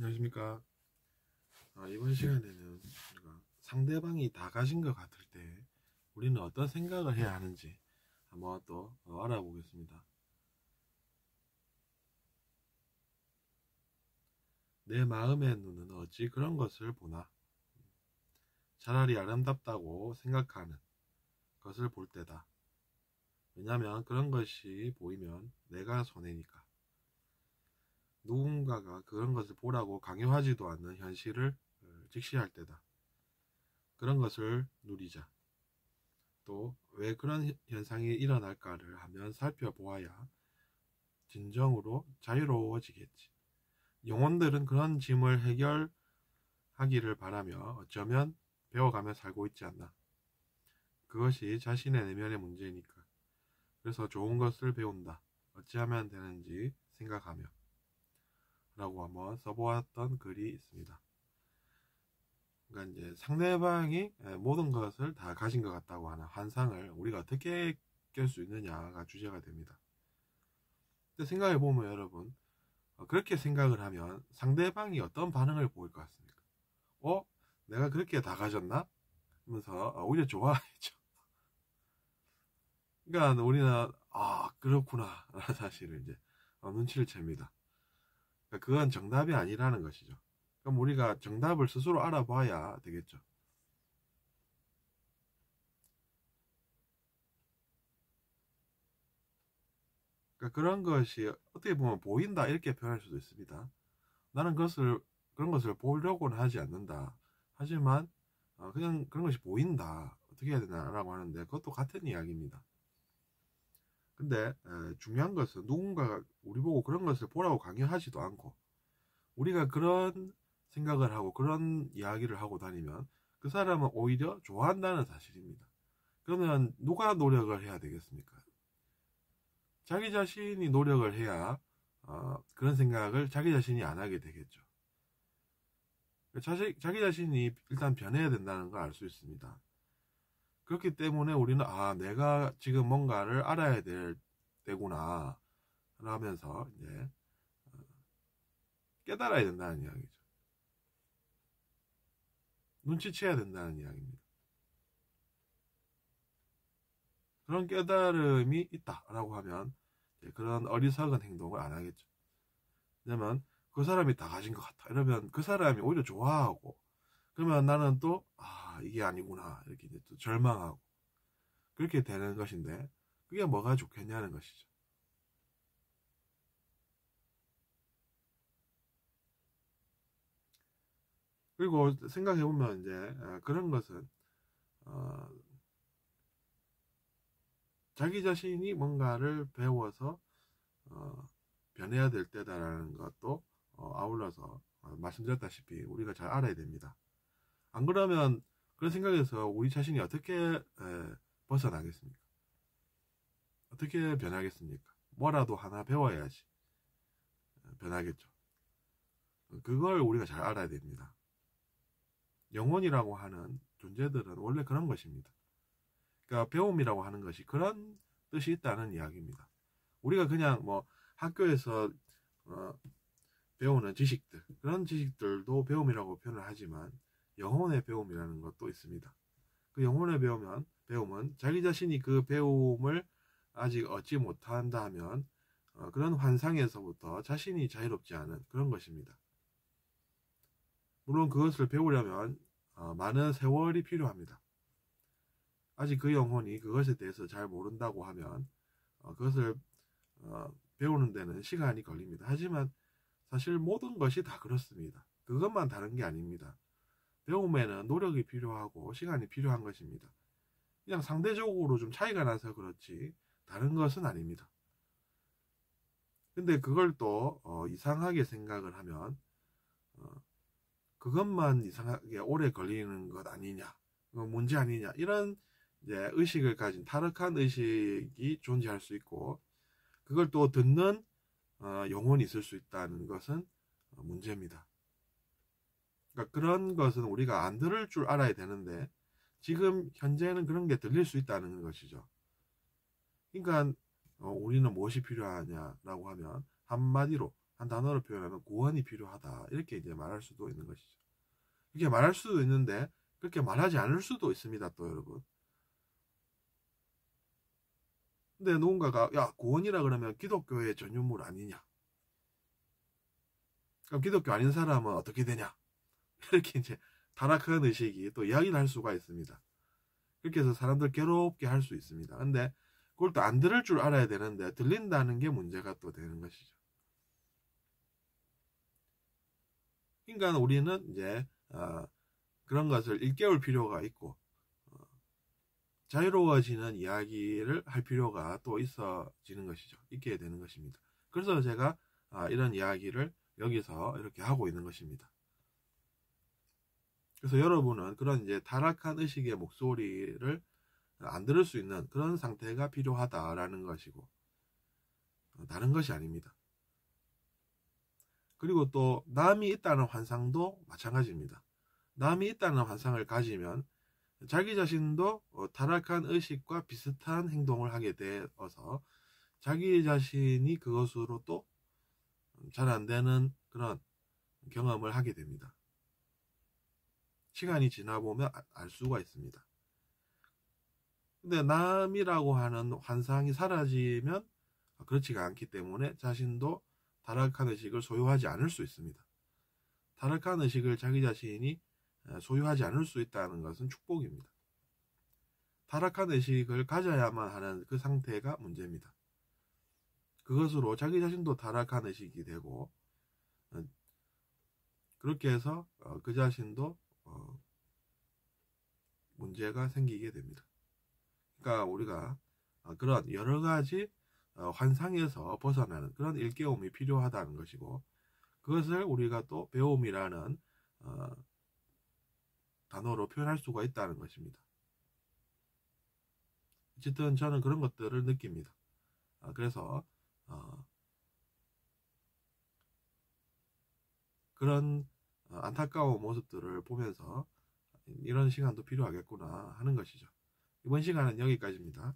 안녕하십니까. 이번 시간에는 우리가 상대방이 다 가진 것 같을 때 우리는 어떤 생각을 해야 하는지 한번 또 알아보겠습니다. 내 마음의 눈은 어찌 그런 것을 보나. 차라리 아름답다고 생각하는 것을 볼 때다. 왜냐하면 그런 것이 보이면 내가 손해니까. 누군가가 그런 것을 보라고 강요하지도 않는 현실을 직시할 때다. 그런 것을 누리자. 또 왜 그런 현상이 일어날까를 하면 살펴보아야 진정으로 자유로워지겠지. 영혼들은 그런 짐을 해결하기를 바라며 어쩌면 배워가며 살고 있지 않나. 그것이 자신의 내면의 문제니까. 그래서 좋은 것을 배운다. 어찌하면 되는지 생각하며 라고 한번 써보았던 글이 있습니다. 그러니까 이제 상대방이 모든 것을 다 가진 것 같다고 하는 환상을 우리가 어떻게 깰 수 있느냐가 주제가 됩니다. 근데 생각해 보면 여러분, 그렇게 생각을 하면 상대방이 어떤 반응을 보일 것 같습니까? 내가 그렇게 다 가졌나? 하면서 오히려 좋아하죠. 그러니까 우리는 그렇구나 라는 사실을 이제 눈치를 챕니다. 그러니까 그건 정답이 아니라는 것이죠. 그럼 우리가 정답을 스스로 알아봐야 되겠죠. 그러니까 그런 것이 어떻게 보면 보인다 이렇게 표현할 수도 있습니다. 나는 그런 것을 보려고는 하지 않는다. 하지만 그냥 그런 것이 보인다. 어떻게 해야 되나라고 하는데 그것도 같은 이야기입니다. 근데 중요한 것은 누군가가 우리 보고 그런 것을 보라고 강요하지도 않고 우리가 그런 생각을 하고 그런 이야기를 하고 다니면 그 사람은 오히려 좋아한다는 사실입니다. 그러면 누가 노력을 해야 되겠습니까? 자기 자신이 노력을 해야 그런 생각을 자기 자신이 안 하게 되겠죠. 자기 자신이 일단 변해야 된다는 걸 알 수 있습니다. 그렇기 때문에 우리는 내가 지금 뭔가를 알아야 되구나 라면서 이제 깨달아야 된다는 이야기죠. 눈치채야 된다는 이야기입니다. 그런 깨달음이 있다라고 하면 그런 어리석은 행동을 안 하겠죠. 왜냐면 그 사람이 다 가진 것 같아 이러면 그 사람이 오히려 좋아하고 그러면 나는 또 이게 아니구나 이렇게 이제 또 절망하고 그렇게 되는 것인데 그게 뭐가 좋겠냐는 것이죠. 그리고 생각해보면 이제 그런 것은 자기 자신이 뭔가를 배워서 변해야 될 때다라는 것도 아울러서 말씀드렸다시피 우리가 잘 알아야 됩니다. 안 그러면 그런 생각에서 우리 자신이 어떻게 벗어나겠습니까? 어떻게 변하겠습니까? 뭐라도 하나 배워야지 변하겠죠. 그걸 우리가 잘 알아야 됩니다. 영혼이라고 하는 존재들은 원래 그런 것입니다. 그러니까 배움이라고 하는 것이 그런 뜻이 있다는 이야기입니다. 우리가 그냥 뭐 학교에서 배우는 지식들, 그런 지식들도 배움이라고 표현을 하지만 영혼의 배움이라는 것도 있습니다. 그 영혼의 배움은 자기 자신이 그 배움을 아직 얻지 못한다 하면 그런 환상에서부터 자신이 자유롭지 않은 그런 것입니다. 물론 그것을 배우려면 많은 세월이 필요합니다. 아직 그 영혼이 그것에 대해서 잘 모른다고 하면 그것을 배우는 데는 시간이 걸립니다. 하지만 사실 모든 것이 다 그렇습니다. 그것만 다른 게 아닙니다. 배움에는 노력이 필요하고 시간이 필요한 것입니다. 그냥 상대적으로 좀 차이가 나서 그렇지 다른 것은 아닙니다. 근데 그걸 또 이상하게 생각을 하면 그것만 이상하게 오래 걸리는 것 아니냐, 문제 아니냐 이런 이제 의식을 가진 타락한 의식이 존재할 수 있고 그걸 또 듣는 영혼이 있을 수 있다는 것은 문제입니다. 그러니까 그런 것은 우리가 안 들을 줄 알아야 되는데 지금 현재는 그런 게 들릴 수 있다는 것이죠. 그러니까 우리는 무엇이 필요하냐라고 하면 한마디로 한 단어로 표현하면 구원이 필요하다. 이렇게 이제 말할 수도 있는 것이죠. 이렇게 말할 수도 있는데 그렇게 말하지 않을 수도 있습니다. 또 여러분. 근데 누군가가 야 구원이라 그러면 기독교의 전유물 아니냐? 그럼 기독교 아닌 사람은 어떻게 되냐? 이렇게 이제 타락한 의식이 또 이야기를 할 수가 있습니다. 그렇게 해서 사람들 괴롭게 할 수 있습니다. 근데 그걸 또 안 들을 줄 알아야 되는데 들린다는 게 문제가 또 되는 것이죠. 그러니까 우리는 이제 그런 것을 일깨울 필요가 있고 자유로워지는 이야기를 할 필요가 또 있어지는 것이죠. 있게 되는 것입니다. 그래서 제가 이런 이야기를 여기서 이렇게 하고 있는 것입니다. 그래서 여러분은 그런 이제 타락한 의식의 목소리를 안 들을 수 있는 그런 상태가 필요하다라는 것이고 다른 것이 아닙니다. 그리고 또 남이 있다는 환상도 마찬가지입니다. 남이 있다는 환상을 가지면 자기 자신도 타락한 의식과 비슷한 행동을 하게 되어서 자기 자신이 그것으로 또 잘 안 되는 그런 경험을 하게 됩니다. 시간이 지나보면 알 수가 있습니다. 근데 남이라고 하는 환상이 사라지면 그렇지가 않기 때문에 자신도 타락한 의식을 소유하지 않을 수 있습니다. 타락한 의식을 자기 자신이 소유하지 않을 수 있다는 것은 축복입니다. 타락한 의식을 가져야만 하는 그 상태가 문제입니다. 그것으로 자기 자신도 타락한 의식이 되고 그렇게 해서 그 자신도 문제가 생기게 됩니다. 그러니까 우리가 그런 여러 가지 환상에서 벗어나는 그런 일깨움이 필요하다는 것이고 그것을 우리가 또 배움이라는 단어로 표현할 수가 있다는 것입니다. 어쨌든 저는 그런 것들을 느낍니다. 그래서 그런 안타까운 모습들을 보면서 이런 시간도 필요하겠구나 하는 것이죠. 이번 시간은 여기까지입니다.